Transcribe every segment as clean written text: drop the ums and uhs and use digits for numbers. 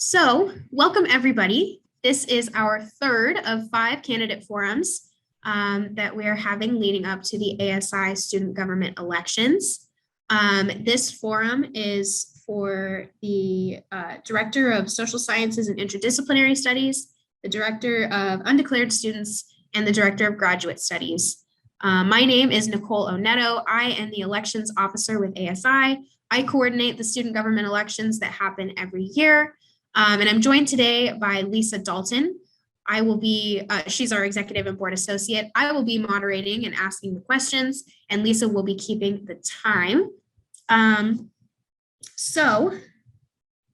So, welcome everybody. This is our third of 5 candidate forums that we are having leading up to the ASI student government elections. This forum is for the Director of Social Sciences and Interdisciplinary Studies, the Director of Undeclared Students, and the Director of Graduate Studies. My name is Nicole Oneto. I am the Elections Officer with ASI. I coordinate the student government elections that happen every year. And I'm joined today by Lisa Dalton. I will be, she's our executive and board associate. I will be moderating and asking the questions, and Lisa will be keeping the time. So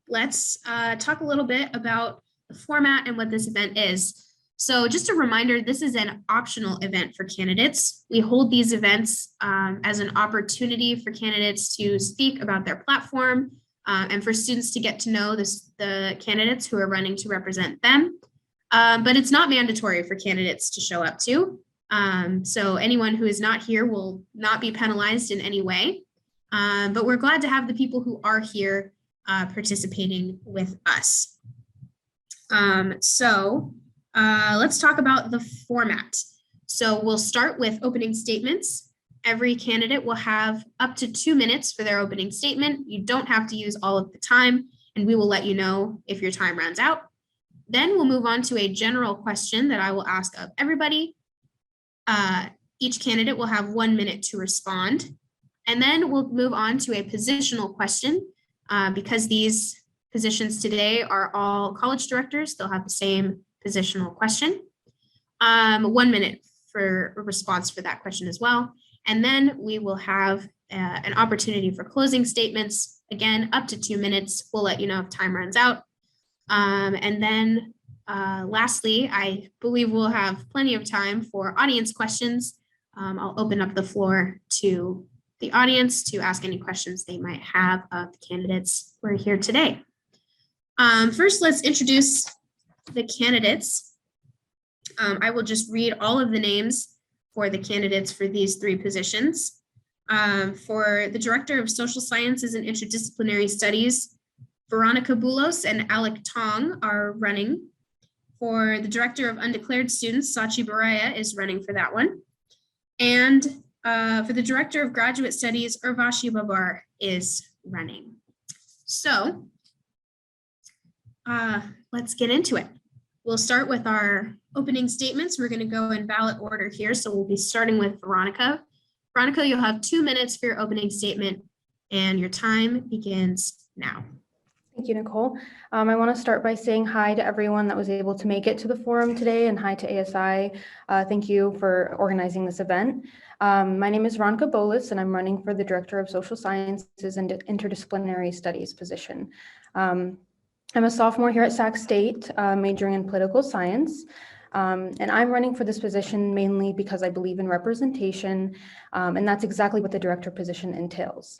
let's talk a little bit about the format and what this event is. So just a reminder, this is an optional event for candidates. We hold these events as an opportunity for candidates to speak about their platform, and for students to get to know the candidates who are running to represent them. But it's not mandatory for candidates to show up to. So anyone who is not here will not be penalized in any way. But we're glad to have the people who are here participating with us. Let's talk about the format. So we'll start with opening statements. Every candidate will have up to 2 minutes for their opening statement. You don't have to use all of the time, and we will let you know if your time runs out. Then we'll move on to a general question that I will ask of everybody. Each candidate will have 1 minute to respond. And then we'll move on to a positional question. Because these positions today are all college directors, they'll have the same positional question. 1 minute for a response for that question as well. And then we will have an opportunity for closing statements, again, up to 2 minutes. We'll let you know if time runs out. And then lastly, I believe we'll have plenty of time for audience questions. I'll open up the floor to the audience to ask any questions they might have of the candidates who are here today. First, let's introduce the candidates. I will just read all of the names for the candidates for these 3 positions. For the Director of Social Sciences and Interdisciplinary Studies, Veronica Boulos and Alec Tong are running. For the Director of Undeclared Students, Sachi Baraya is running for that one. And for the Director of Graduate Studies, Urvashi Babar is running. So let's get into it. We'll start with our opening statements. We're going to go in ballot order here. So we'll be starting with Veronica. Veronica, you'll have 2 minutes for your opening statement, and your time begins now. Thank you, Nicole. I want to start by saying hi to everyone that was able to make it to the forum today, and hi to ASI. Thank you for organizing this event. My name is Veronica Boulos, and I'm running for the Director of Social Sciences and Interdisciplinary Studies position. I'm a sophomore here at Sac State, majoring in political science, and I'm running for this position mainly because I believe in representation, and that's exactly what the director position entails.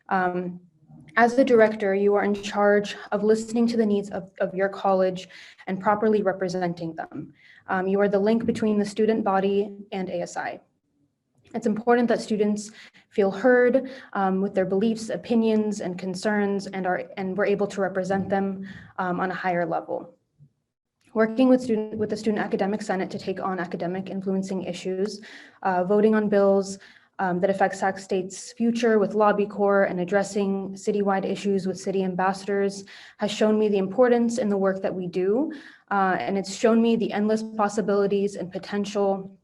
As the director, you are in charge of listening to the needs of your college and properly representing them. You are the link between the student body and ASI. It's important that students feel heard with their beliefs, opinions, and concerns, and we're able to represent them on a higher level. Working with the Student Academic Senate to take on academic influencing issues, voting on bills that affect Sac State's future with Lobby Corps, and addressing citywide issues with city ambassadors has shown me the importance in the work that we do, and it's shown me the endless possibilities and potential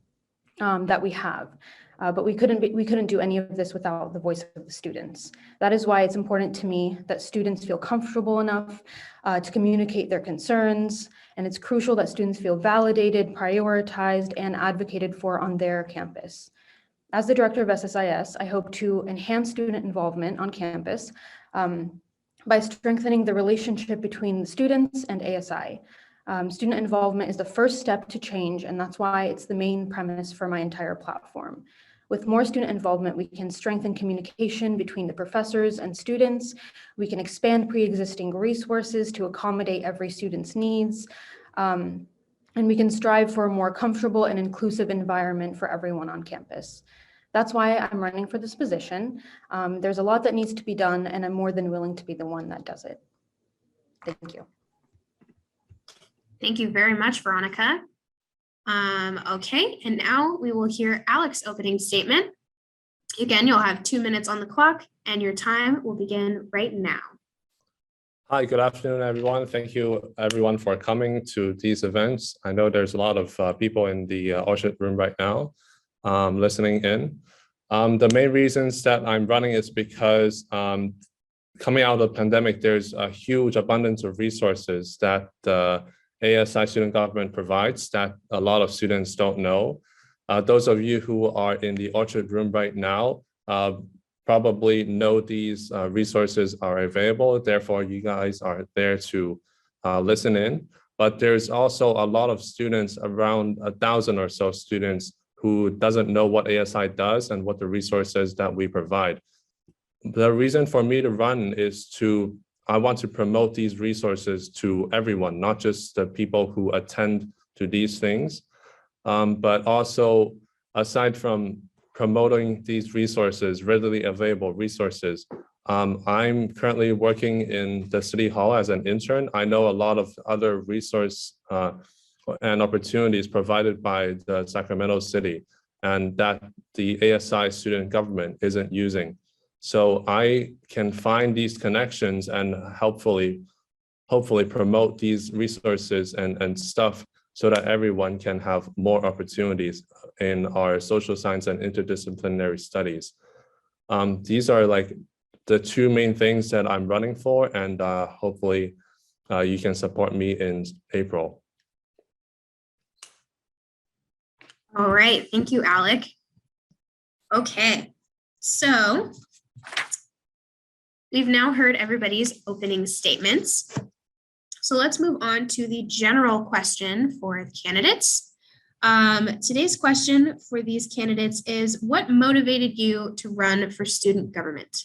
that we have. But we couldn't do any of this without the voice of the students. That is why it's important to me that students feel comfortable enough to communicate their concerns, and it's crucial that students feel validated, prioritized, and advocated for on their campus. As the director of SSIS, I hope to enhance student involvement on campus by strengthening the relationship between the students and ASI. Student involvement is the first step to change, and that's why it's the main premise for my entire platform. With more student involvement, we can strengthen communication between the professors and students. We can expand pre-existing resources to accommodate every student's needs. And we can strive for a more comfortable and inclusive environment for everyone on campus. That's why I'm running for this position. There's a lot that needs to be done, and I'm more than willing to be the one that does it. Thank you. Thank you very much, Veronica. Okay, and now we will hear Alex's opening statement. Again, you'll have 2 minutes on the clock and your time will begin right now. Hi, good afternoon, everyone. Thank you, everyone, for coming to these events. I know there's a lot of people in the Orchard room right now listening in. The main reasons that I'm running is because coming out of the pandemic, there's a huge abundance of resources that the ASI student government provides that a lot of students don't know. Those of you who are in the Orchard room right now probably know these resources are available. Therefore, you guys are there to listen in. But there's also a lot of students, around 1,000 or so students, who doesn't know what ASI does and what the resources that we provide. The reason for me to run is I want to promote these resources to everyone, not just the people who attend to these things, but also aside from promoting these resources, readily available resources. I'm currently working in the City Hall as an intern. I know a lot of other resource and opportunities provided by the Sacramento City and that the ASI student government isn't using. So I can find these connections and hopefully promote these resources and stuff so that everyone can have more opportunities in our social science and interdisciplinary studies. These are like the two main things that I'm running for, and hopefully you can support me in April. All right, thank you, Alec. Okay, so we've now heard everybody's opening statements. So let's move on to the general question for the candidates. Today's question for these candidates is, what motivated you to run for student government?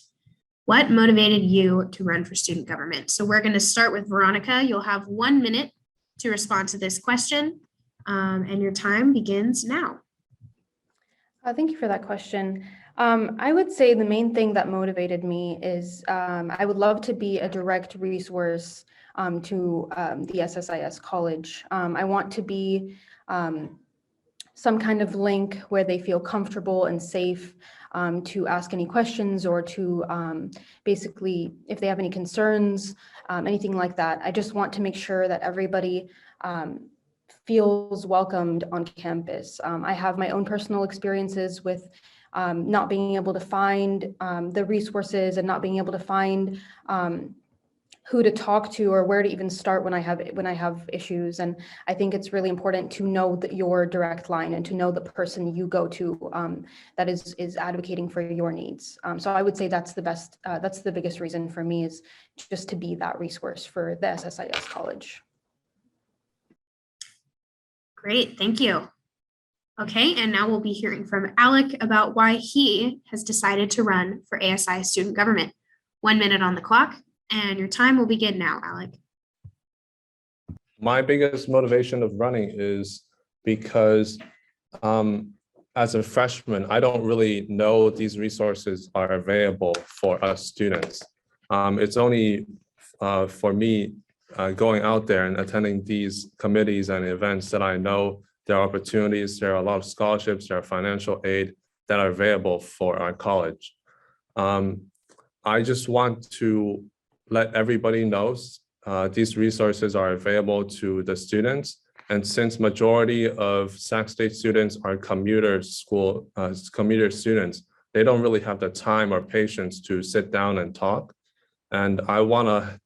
What motivated you to run for student government? So we're going to start with Veronica. You'll have 1 minute to respond to this question, and your time begins now. Thank you for that question. I would say the main thing that motivated me is I would love to be a direct resource to the SSIS college. I want to be some kind of link where they feel comfortable and safe to ask any questions or to basically, if they have any concerns, anything like that. I just want to make sure that everybody feels welcomed on campus. I have my own personal experiences with not being able to find the resources and not being able to find who to talk to or where to even start when I have issues. And I think it's really important to know that your direct line and to know the person you go to that is advocating for your needs. So I would say that's the biggest reason for me, is just to be that resource for the SSIS college. Great, thank you. Okay, and now we'll be hearing from Alec about why he has decided to run for ASI student government. 1 minute on the clock, and your time will begin now, Alec. My biggest motivation of running is because as a freshman, I don't really know these resources are available for us students. It's only for me going out there and attending these committees and events that I know there are opportunities, there are a lot of scholarships, there are financial aid that are available for our college. I just want to let everybody know these resources are available to the students. And since majority of Sac State students are commuter students, they don't really have the time or patience to sit down and talk. And I want to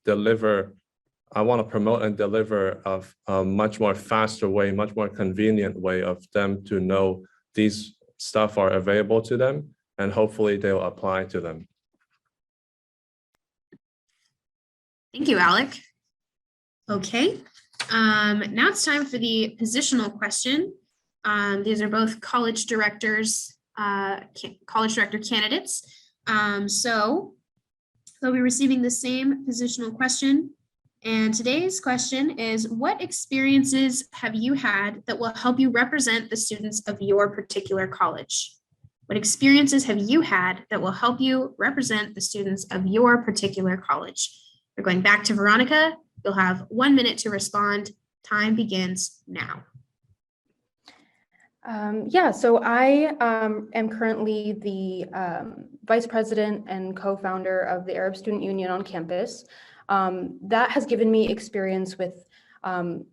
promote and deliver a much more faster way, much more convenient way of them to know these stuff are available to them, and hopefully they'll apply to them. Thank you, Alec. Okay, now it's time for the positional question. These are both college director candidates. So they'll be receiving the same positional question. And today's question is, what experiences have you had that will help you represent the students of your particular college? What experiences have you had that will help you represent the students of your particular college? We're going back to Veronica. You'll have 1 minute to respond, Time begins now. So I am currently the vice president and co-founder of the Arab Student Union on campus. That has given me experience with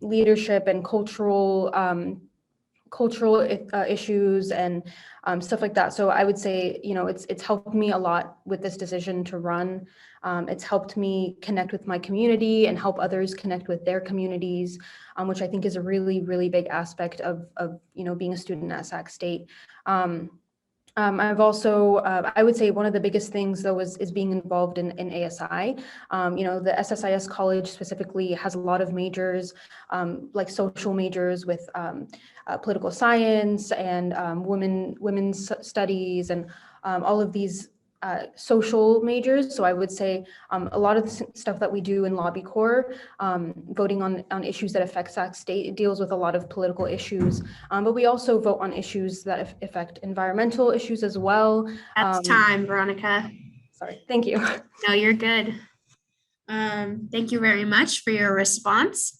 leadership and cultural issues and stuff like that. So I would say, it's helped me a lot with this decision to run. It's helped me connect with my community and help others connect with their communities, which I think is a really, really big aspect of being a student at Sac State. I've also, I would say one of the biggest things though is being involved in ASI. The SSIS college specifically has a lot of majors, like social majors with political science and women's studies and all of these social majors. So I would say a lot of the stuff that we do in Lobby Corps, voting on issues that affect Sac State, it deals with a lot of political issues, but we also vote on issues that affect environmental issues as well. That's time, Veronica. Sorry, thank you. No, you're good. Thank you very much for your response.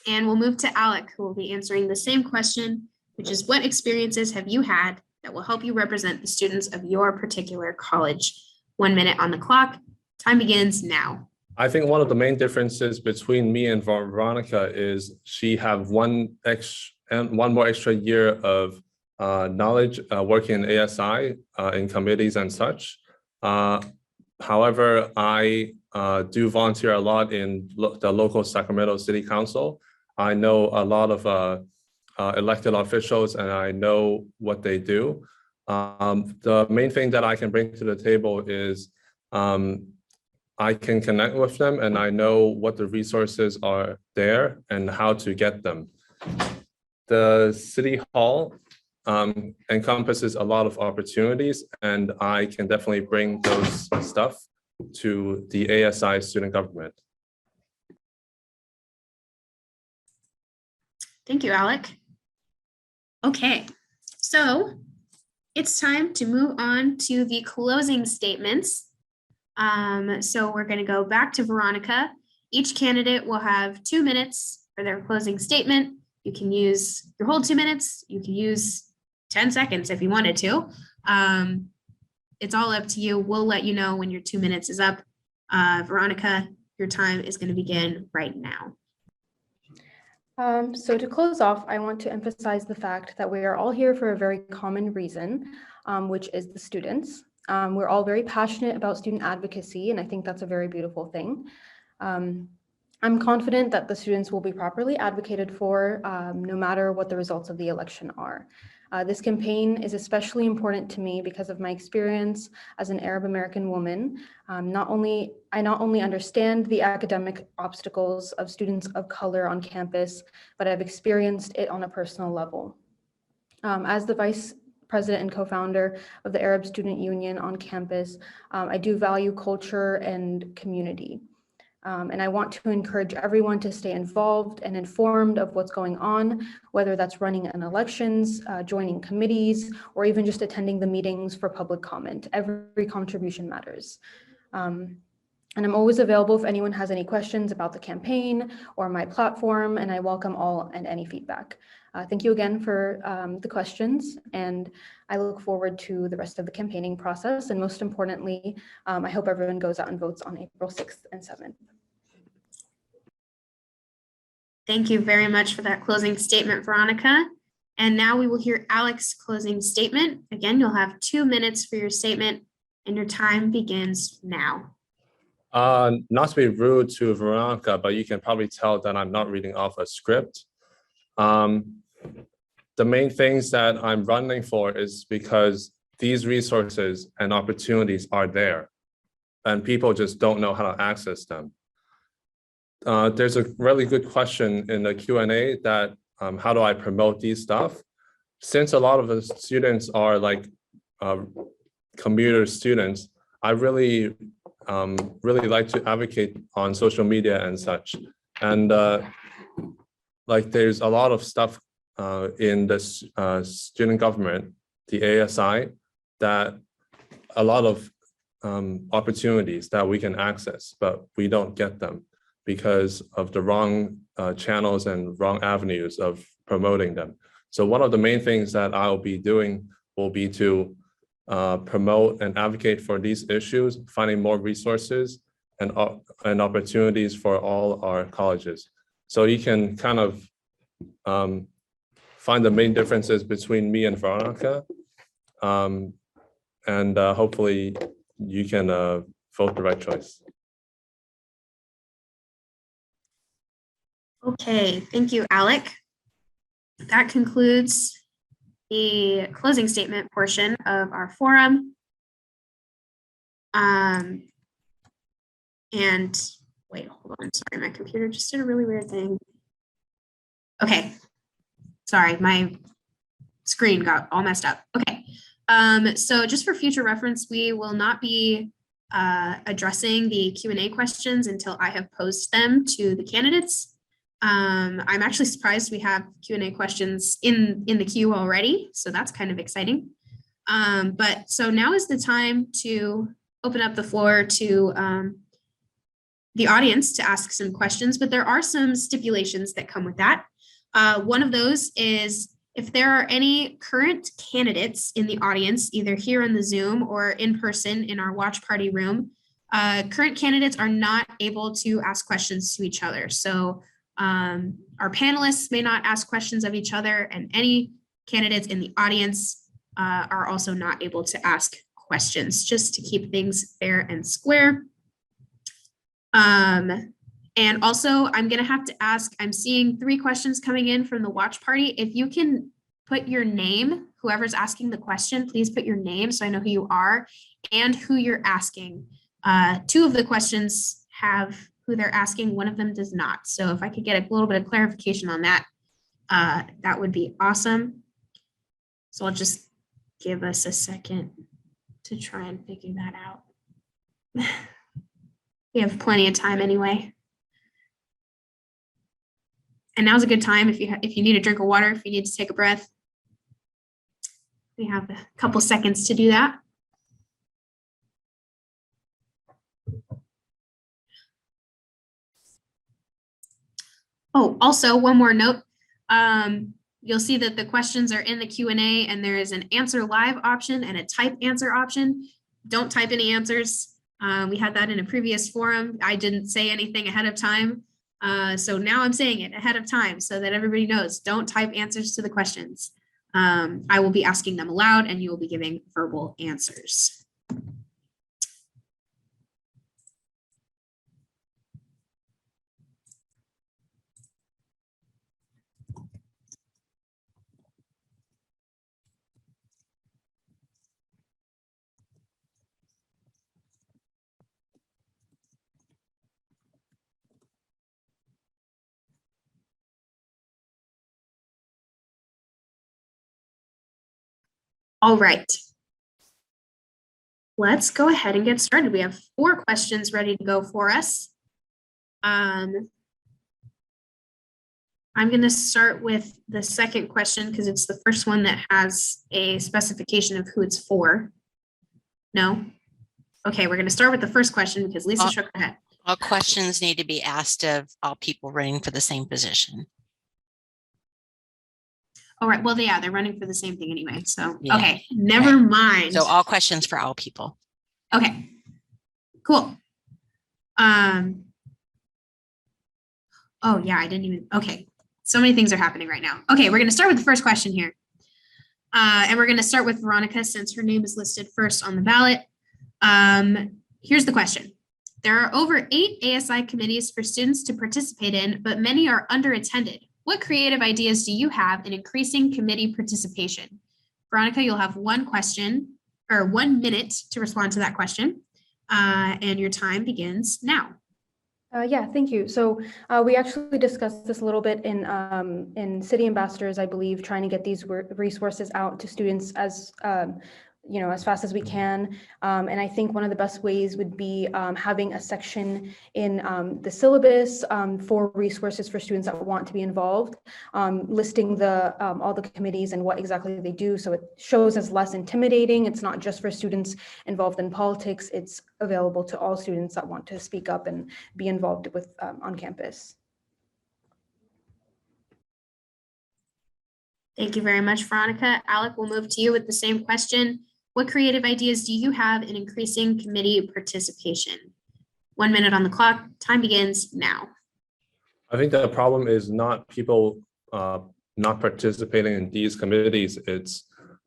And we'll move to Alec, who will be answering the same question, which is what experiences have you had that will help you represent the students of your particular college? 1 minute on the clock. Time begins now. I think one of the main differences between me and Veronica is she have one more extra year of knowledge working in ASI in committees and such. However, I do volunteer a lot in the local Sacramento City Council. I know a lot of elected officials and I know what they do. The main thing that I can bring to the table is I can connect with them and I know what the resources are there and how to get them. The City Hall encompasses a lot of opportunities and I can definitely bring those stuff to the ASI student government. Thank you, Alec. Okay, so it's time to move on to the closing statements. So we're going to go back to Veronica. Each candidate will have 2 minutes for their closing statement. You can use your whole 2 minutes. You can use 10 seconds if you wanted to. It's all up to you. We'll let you know when your 2 minutes is up. Veronica, your time is going to begin right now. So to close off, I want to emphasize the fact that we are all here for a very common reason, which is the students. We're all very passionate about student advocacy, and I think that's a very beautiful thing. I'm confident that the students will be properly advocated for, no matter what the results of the election are. This campaign is especially important to me because of my experience as an Arab American woman. I not only understand the academic obstacles of students of color on campus, but I've experienced it on a personal level. As the vice president and co-founder of the Arab Student Union on campus, I do value culture and community. And I want to encourage everyone to stay involved and informed of what's going on, whether that's running in elections, joining committees, or even just attending the meetings for public comment. Every contribution matters. And I'm always available if anyone has any questions about the campaign or my platform, and I welcome all and any feedback. Thank you again for the questions, and I look forward to the rest of the campaigning process. And most importantly, I hope everyone goes out and votes on April 6th and 7th. Thank you very much for that closing statement, Veronica. And now we will hear Alec's closing statement. Again, you'll have 2 minutes for your statement, and your time begins now. Not to be rude to Veronica, but you can probably tell that I'm not reading off a script. The main things that I'm running for is because these resources and opportunities are there and people just don't know how to access them. There's a really good question in the Q&A that how do I promote these stuff? Since a lot of the students are like commuter students, I really like to advocate on social media and such. And like there's a lot of stuff in the student government, the ASI, that a lot of opportunities that we can access, but we don't get them because of the wrong channels and wrong avenues of promoting them. So one of the main things that I'll be doing will be to promote and advocate for these issues, finding more resources and opportunities for all our colleges. So you can kind of find the main differences between me and Veronica. And hopefully you can vote the right choice. Okay, thank you, Alec. That concludes the closing statement portion of our forum. And wait, hold on, sorry, my computer just did a really weird thing. Okay, sorry, my screen got all messed up. Okay, so just for future reference, we will not be addressing the Q&A questions until I have posed them to the candidates. I'm actually surprised we have Q&A questions in the queue already, so that's kind of exciting. But so now is the time to open up the floor to the audience to ask some questions, but there are some stipulations that come with that. One of those is if there are any current candidates in the audience, either here in the Zoom or in person in our watch party room, current candidates are not able to ask questions to each other. So our panelists may not ask questions of each other, and any candidates in the audience are also not able to ask questions, just to keep things fair and square. And also, I'm going to have to ask, I'm seeing 3 questions coming in from the watch party. If you can put your name, whoever's asking the question, please put your name so I know who you are and who you're asking. 2 of the questions have who they're asking, one of them does not. So if I could get a little bit of clarification on that, that would be awesome. So I'll just give us a second to try and figure that out. We have plenty of time anyway. And now's a good time if you need a drink of water, if you need to take a breath. We have a couple seconds to do that. Oh, also one more note. You'll see that the questions are in the Q&A and there is an answer live option and a type answer option. Don't type any answers. We had that in a previous forum. I didn't say anything ahead of time. So now I'm saying it ahead of time so that everybody knows, don't type answers to the questions. I will be asking them aloud and you will be giving verbal answers. All right. Let's go ahead and get started. We have 4 questions ready to go for us. I'm going to start with the second question because it's the first one that has a specification of who it's for. No? Okay, we're going to start with the first question because Lisa shook her head. All questions need to be asked of all people running for the same position. All right, well, yeah, they're running for the same thing anyway. So, Yeah. Okay, never mind. So all questions for all people. Okay, cool. Oh yeah, I didn't even, okay. So many things are happening right now. Okay, we're gonna start with the first question here. And we're gonna start with Veronica since her name is listed first on the ballot. Here's the question. There are over 8 ASI committees for students to participate in, but many are underattended. What creative ideas do you have in increasing committee participation? Veronica, you'll have 1 question or 1 minute to respond to that question. And your time begins now. Yeah, thank you. So we actually discussed this a little bit in City Ambassadors, I believe, trying to get these resources out to students as as fast as we can. And I think one of the best ways would be having a section in the syllabus for resources for students that want to be involved, listing all the committees and what exactly they do. So it shows as less intimidating. It's not just for students involved in politics. It's available to all students that want to speak up and be involved with on campus. Thank you very much, Veronica. Alec, we'll move to you with the same question. What creative ideas do you have in increasing committee participation? 1 minute on the clock. Time begins now. I think the problem is not people not participating in these committees. It's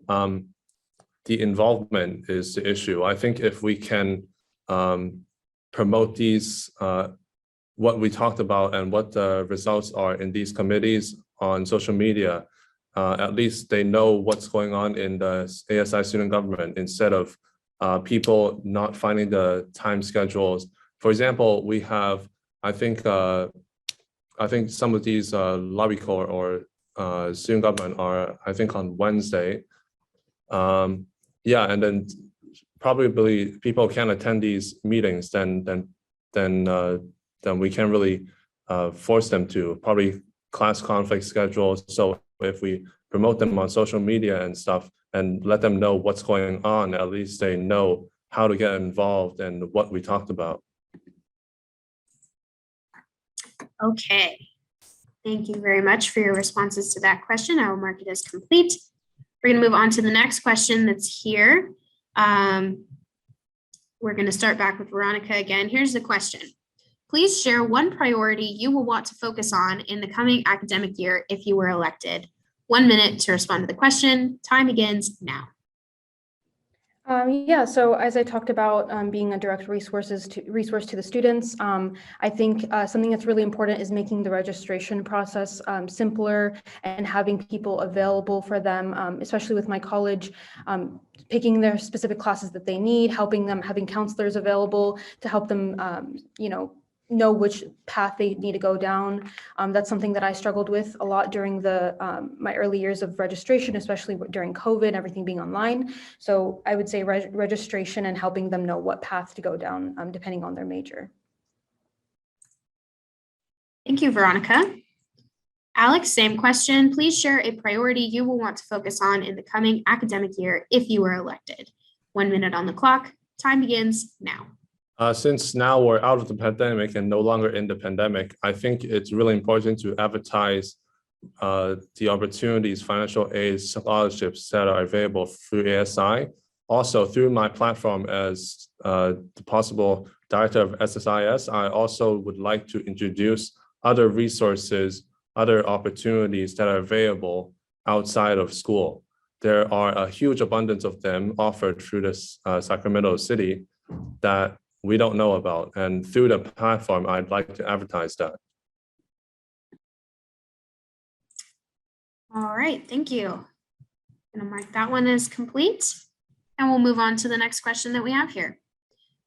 the involvement is the issue. I think if we can promote these, what we talked about and what the results are in these committees on social media, at least they know what's going on in the ASI student government instead of people not finding the time schedules. For example, we have, I think some of these lobby corps or student government are, I think, on Wednesday. Yeah, and then probably people can't attend these meetings, then we can't really force them to. Probably class conflict schedules. So if we promote them on social media and stuff and let them know what's going on, at least they know how to get involved and what we talked about. Okay. Thank you very much for your responses to that question. I will mark it as complete. We're going to move on to the next question that's here. We're going to start back with Veronica again. Here's the question. Please share one priority you will want to focus on in the coming academic year if you were elected. 1 minute to respond to the question. Time begins now. Yeah, so as I talked about being a direct resource to the students, I think something that's really important is making the registration process simpler and having people available for them, especially with my college, picking their specific classes that they need, helping them, having counselors available to help them, know which path they need to go down. That's something that I struggled with a lot during my early years of registration, especially during COVID, everything being online. So I would say registration and helping them know what path to go down, depending on their major. Thank you, Veronica. Alex, same question. Please share a priority you will want to focus on in the coming academic year if you were elected. 1 minute on the clock. Time begins now. Since now we're out of the pandemic and no longer in the pandemic, I think it's really important to advertise the opportunities, financial aid, scholarships that are available through ASI. Also, through my platform as the possible director of SSIS, I also would like to introduce other resources, other opportunities that are available outside of school. There are a huge abundance of them offered through this Sacramento City that we don't know about. And through the platform, I'd like to advertise that. All right, thank you. I'm gonna mark that one as complete. And we'll move on to the next question that we have here.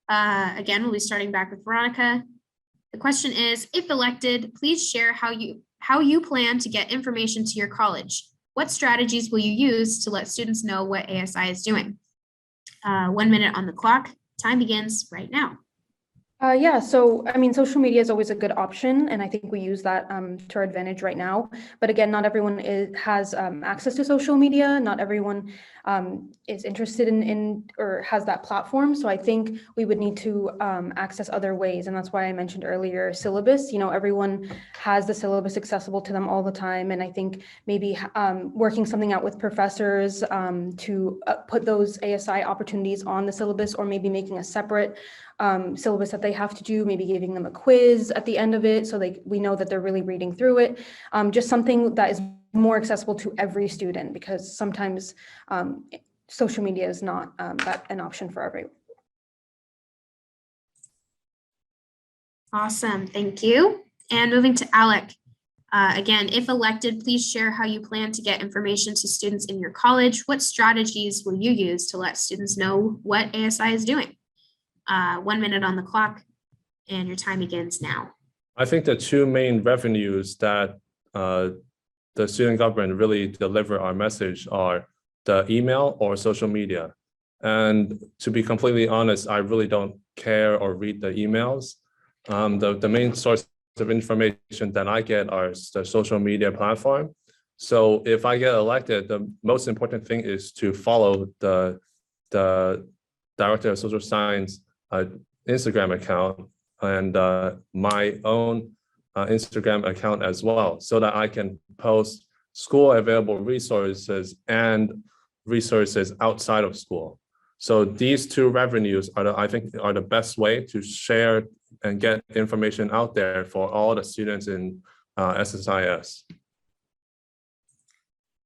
Again, we'll be starting back with Veronica. The question is, if elected, please share how you plan to get information to your college. What strategies will you use to let students know what ASI is doing? 1 minute on the clock. Time begins right now. Yeah, so I mean, social media is always a good option, and I think we use that to our advantage right now. But again, not everyone has access to social media. Not everyone is interested in or has that platform. So I think we would need to access other ways, and that's why I mentioned earlier syllabus. Everyone has the syllabus accessible to them all the time, and I think maybe working something out with professors to put those ASI opportunities on the syllabus, or maybe making a separate syllabus that they have to do, maybe giving them a quiz at the end of it so we know that they're really reading through it. Just something that is more accessible to every student, because sometimes social media is not an option for everyone. Awesome, thank you. And moving to Alec. Again, if elected, please share how you plan to get information to students in your college. What strategies will you use to let students know what ASI is doing? 1 minute on the clock, and your time begins now. I think the two main revenues that the student government really deliver our message are the email or social media. And to be completely honest, I really don't care or read the emails. The main source of information that I get are the social media platform. So if I get elected, the most important thing is to follow the Director of Social Science Instagram account and my own Instagram account as well, so that I can post school available resources and resources outside of school. So these two revenues I think are the best way to share and get information out there for all the students in SSIS.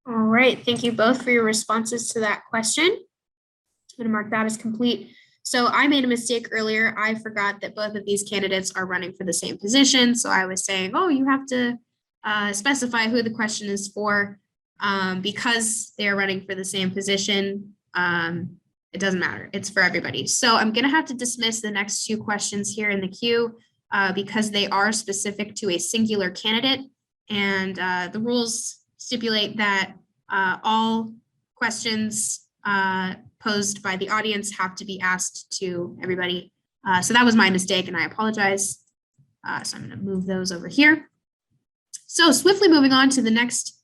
All right, thank you both for your responses to that question. I'm going to mark that as complete. So I made a mistake earlier. I forgot that both of these candidates are running for the same position. So I was saying, oh, you have to specify who the question is for. Because they're running for the same position, it doesn't matter. It's for everybody. So I'm going to have to dismiss the next two questions here in the queue because they are specific to a singular candidate. And the rules stipulate that all questions posed by the audience have to be asked to everybody. So that was my mistake and I apologize. So I'm going to move those over here. So swiftly moving on to the next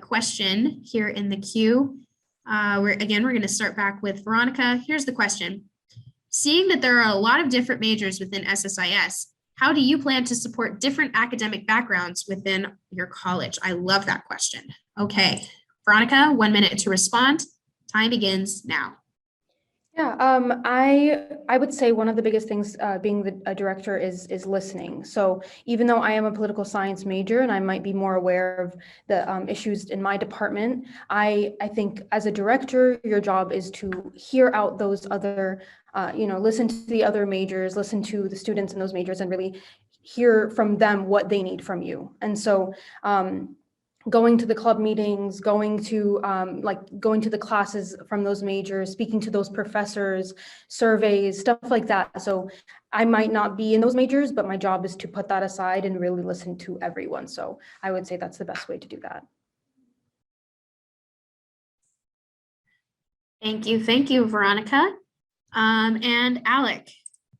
question here in the queue. We're going to start back with Veronica. Here's the question. Seeing that there are a lot of different majors within SSIS, how do you plan to support different academic backgrounds within your college? I love that question. Okay, Veronica, 1 minute to respond. Time begins now. Yeah, I would say one of the biggest things being a director is listening. So even though I am a political science major and I might be more aware of the issues in my department, I think as a director, your job is to hear out those other, listen to the other majors, listen to the students in those majors and really hear from them what they need from you. And so going to the club meetings, going to the classes from those majors, speaking to those professors, surveys, stuff like that. So I might not be in those majors, but my job is to put that aside and really listen to everyone. So I would say that's the best way to do that. Thank you, Veronica. And Alec,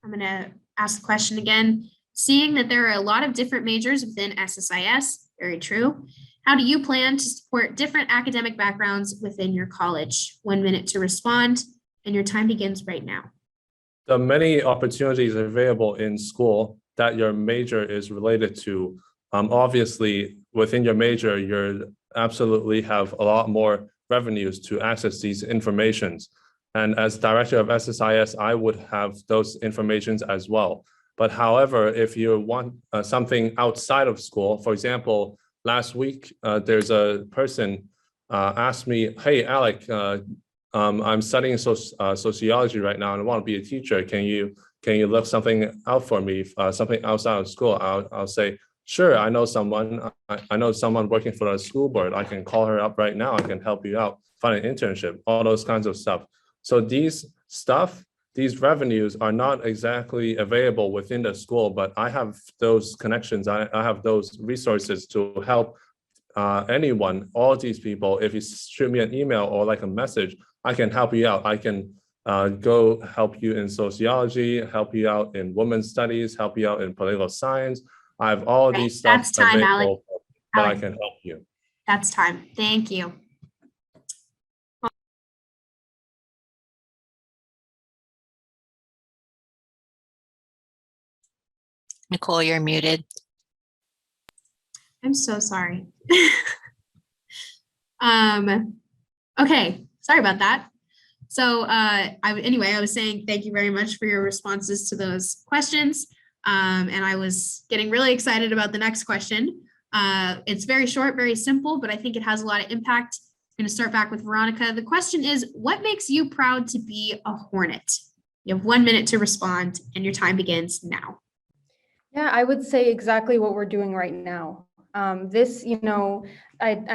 I'm going to ask the question again. Seeing that there are a lot of different majors within SSIS, very true. How do you plan to support different academic backgrounds within your college? 1 minute to respond, and your time begins right now. The many opportunities available in school that your major is related to. Obviously, within your major, you absolutely have a lot more revenues to access these informations. And as director of SSIS, I would have those informations as well. But however, if you want something outside of school, for example, last week, there's a person asked me, hey, Alec, I'm studying sociology right now and I want to be a teacher. Can you look something out for me, something outside of school? I'll say, sure, I know someone. I know someone working for a school board. I can call her up right now. I can help you out, find an internship, all those kinds of stuff. So these revenues are not exactly available within the school, but I have those connections. I have those resources to help anyone, all these people. If you shoot me an email or like a message, I can help you out. I can go help you in sociology, help you out in women's studies, help you out in political science. I have all these stuff That's time, available that Alec. I can help you. That's time. Thank you. Nicole, you're muted. I'm so sorry. Okay, sorry about that. So I was saying thank you very much for your responses to those questions. And I was getting really excited about the next question. It's very short, very simple, but I think it has a lot of impact. I'm going to start back with Veronica. The question is, what makes you proud to be a Hornet? You have 1 minute to respond and your time begins now. Yeah, I would say exactly what we're doing right now. I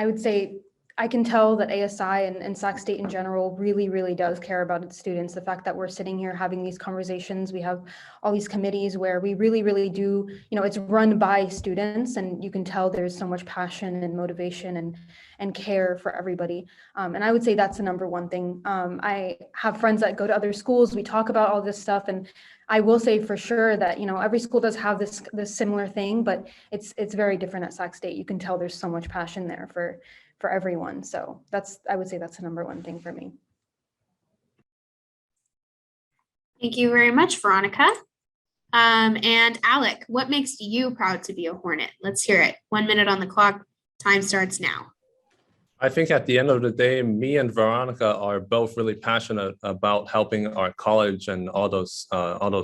would say I can tell that ASI and Sac State in general really does care about its students. The fact that we're sitting here having these conversations, we have all these committees where we really do, it's run by students, and you can tell there's so much passion and motivation and care for everybody. And I would say that's the number one thing. I have friends that go to other schools. We talk about all this stuff, and I will say for sure that, every school does have this similar thing, but it's very different at Sac State. You can tell there's so much passion there for everyone. So I would say that's the number one thing for me. Thank you very much, Veronica. And Alec, what makes you proud to be a Hornet? Let's hear it. 1 minute on the clock. Time starts now. I think at the end of the day, me and Veronica are both really passionate about helping our college and all those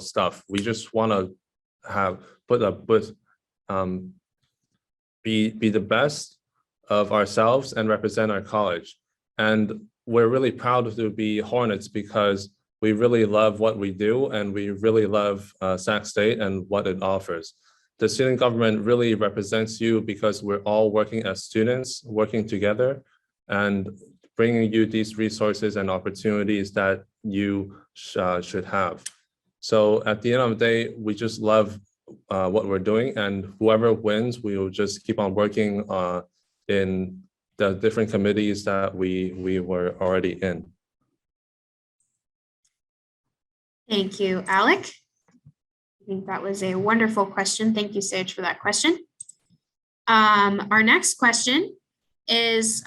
stuff. We just want to be the best of ourselves and represent our college. And we're really proud to be Hornets because we really love what we do and we really love Sac State and what it offers. The student government really represents you because we're all working as students, working together and bringing you these resources and opportunities that you should have. So at the end of the day, we just love what we're doing, and whoever wins, we will just keep on working in the different committees that we were already in. Thank you, Alec. I think that was a wonderful question. Thank you, Sage, for that question. Our next question is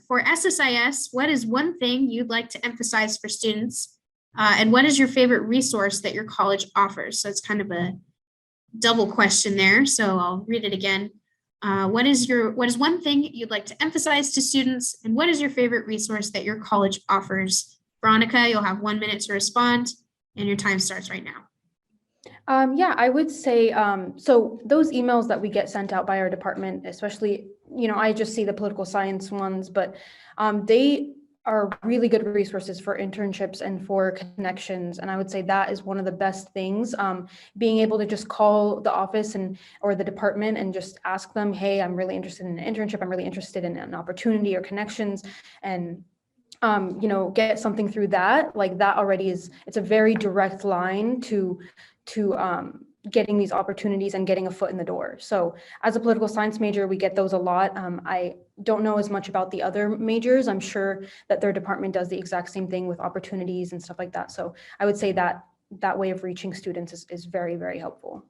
for SSIS, what is one thing you'd like to emphasize for students? And what is your favorite resource that your college offers? So it's kind of a double question there. So I'll read it again. What is one thing you'd like to emphasize to students? And what is your favorite resource that your college offers? Veronica, you'll have 1 minute to respond and your time starts right now. Yeah, I would say, so those emails that we get sent out by our department, especially, I just see the political science ones, but they are really good resources for internships and for connections. And I would say that is one of the best things, being able to just call the office or the department and just ask them, hey, I'm really interested in an internship. I'm really interested in an opportunity or connections, and get something through that. Like that already it's a very direct line to getting these opportunities and getting a foot in the door. So as a political science major, we get those a lot. I don't know as much about the other majors. I'm sure that their department does the exact same thing with opportunities and stuff like that. So I would say that way of reaching students is very, very helpful.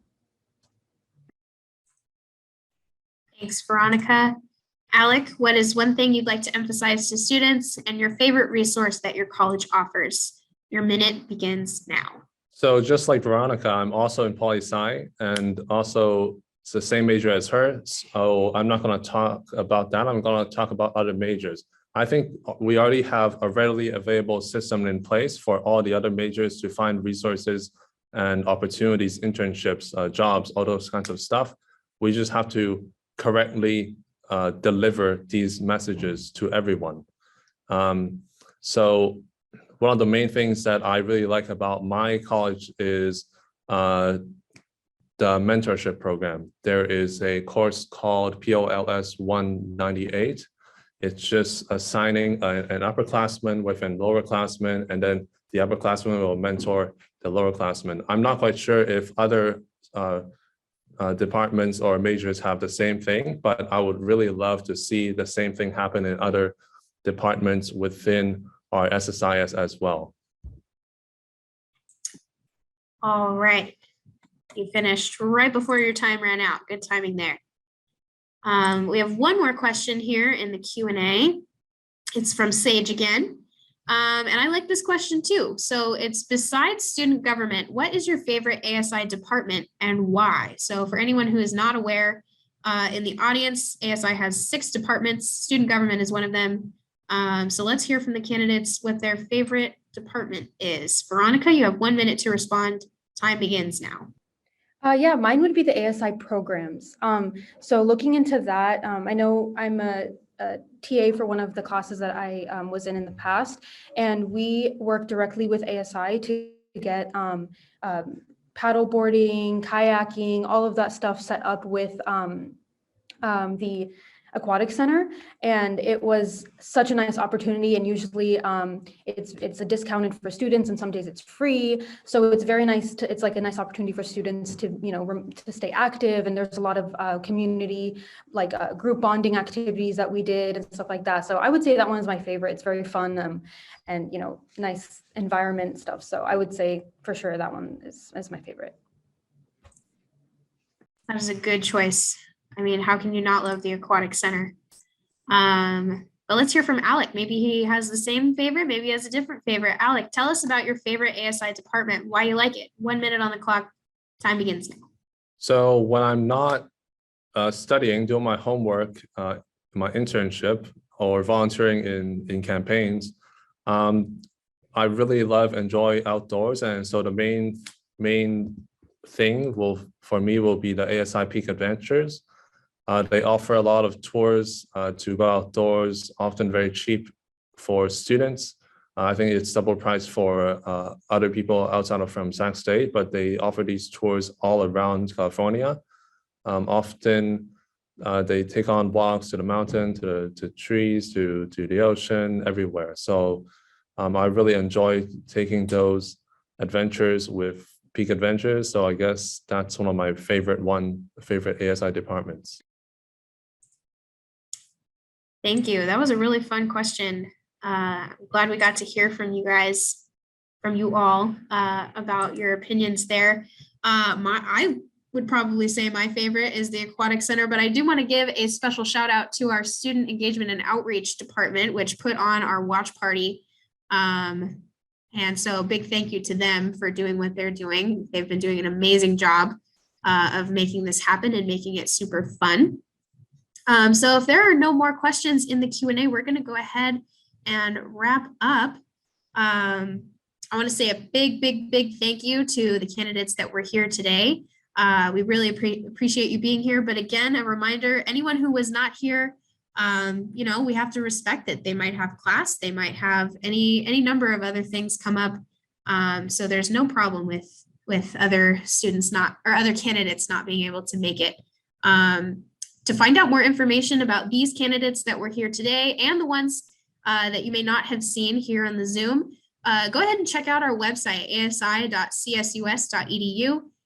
Thanks, Veronica. Alec, what is one thing you'd like to emphasize to students and your favorite resource that your college offers? Your minute begins now. So just like Veronica, I'm also in poli-sci and also it's the same major as her. So I'm not going to talk about that. I'm going to talk about other majors. I think we already have a readily available system in place for all the other majors to find resources and opportunities, internships, jobs, all those kinds of stuff. We just have to correctly deliver these messages to everyone. So one of the main things that I really like about my college is the mentorship program. There is a course called POLS 198. It's just assigning an upperclassman with an lowerclassman, and then the upperclassman will mentor the lowerclassman. I'm not quite sure if other departments or majors have the same thing, but I would really love to see the same thing happen in other departments within our SSIS as well. All right. You finished right before your time ran out. Good timing there. We have one more question here in the Q&A. It's from Sage again. And I like this question too. So it's, besides student government, what is your favorite ASI department and why? So for anyone who is not aware, in the audience, ASI has 6 departments. Student government is one of them. So let's hear from the candidates what their favorite department is. Veronica, you have 1 minute to respond. Time begins now. Yeah, mine would be the ASI programs. So looking into that, I know I'm a TA for one of the classes that I was in the past, and we work directly with ASI to get paddle boarding, kayaking, all of that stuff set up with the Aquatic Center, and it was such a nice opportunity. And usually it's a discounted for students, and some days it's free. So it's very nice it's like a nice opportunity for students to to stay active. And there's a lot of community like group bonding activities that we did and stuff like that. So I would say that one is my favorite. It's very fun and nice environment stuff. So I would say for sure that one is my favorite. That is a good choice. I mean, how can you not love the Aquatic Center? But let's hear from Alec. Maybe he has the same favorite, maybe he has a different favorite. Alec, tell us about your favorite ASI department, why you like it. 1 minute on the clock, time begins now. So when I'm not studying, doing my homework, my internship, or volunteering in campaigns. I really enjoy outdoors, and so the main thing for me will be the ASI Peak Adventures. They offer a lot of tours to go outdoors, often very cheap for students. I think it's double price for other people outside of from Sac State, but they offer these tours all around California. Often they take on walks to the mountain, to trees, to the ocean, everywhere. So I really enjoy taking those adventures with Peak Adventures. So I guess that's one of my favorite ASI departments. Thank you. That was a really fun question. I'm glad we got to hear from you guys, from you all, about your opinions there. I would probably say my favorite is the Aquatic Center, but I do want to give a special shout out to our Student Engagement and Outreach Department, which put on our watch party. And so big thank you to them for doing what they're doing. They've been doing an amazing job of making this happen and making it super fun. So if there are no more questions in the Q&A, we're going to go ahead and wrap up. I want to say a big thank you to the candidates that were here today. We really appreciate you being here. But again, a reminder, anyone who was not here, you know, we have to respect it. They might have class, they might have any number of other things come up. So there's no problem with other students or other candidates not being able to make it. To find out more information about these candidates that were here today and the ones that you may not have seen here on the Zoom, go ahead and check out our website, asi.csus.edu.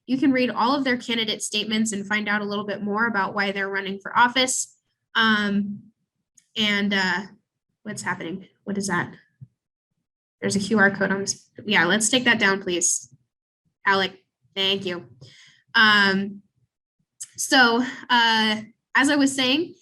You can read all of their candidate statements and find out a little bit more about why they're running for office. What's happening? What is that? There's a QR code on this. Yeah, let's take that down, please. Alec, thank you. As I was saying,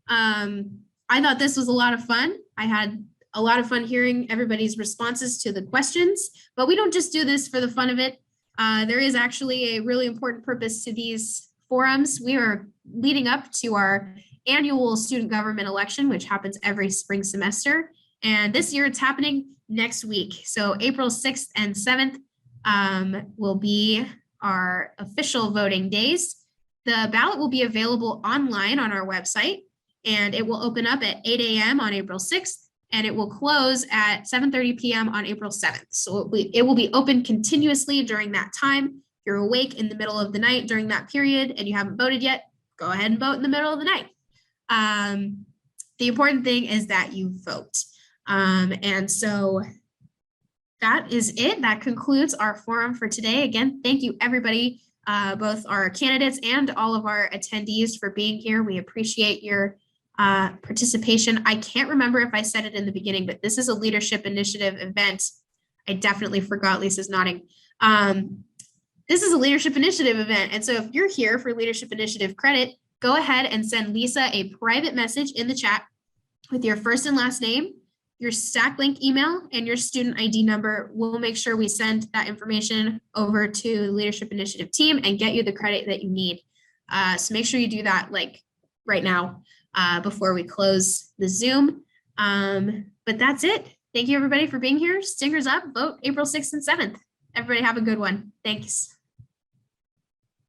I thought this was a lot of fun. I had a lot of fun hearing everybody's responses to the questions, but we don't just do this for the fun of it. There is actually a really important purpose to these forums. We are leading up to our annual student government election, which happens every spring semester. And this year it's happening next week. So April 6th and 7th will be our official voting days. The ballot will be available online on our website, and it will open up at 8 a.m. on April 6th, and it will close at 7:30 p.m. on April 7th. So it will be open continuously during that time. If you're awake in the middle of the night during that period and you haven't voted yet, go ahead and vote in the middle of the night. The important thing is that you vote. And so that is it. That concludes our forum for today. Again, thank you everybody, both our candidates and all of our attendees for being here. We appreciate your participation. I can't remember if I said it in the beginning, but this is a leadership initiative event. I definitely forgot. Lisa's nodding. This is a leadership initiative event. And so if you're here for leadership initiative credit, go ahead and send Lisa a private message in the chat with your first and last name, your Stack Link email, and your student ID number. We'll make sure we send that information over to the leadership initiative team and get you the credit that you need. So make sure you do that like right now before we close the Zoom. But that's it. Thank you everybody for being here. Stingers up, vote April 6th and 7th. Everybody have a good one. Thanks.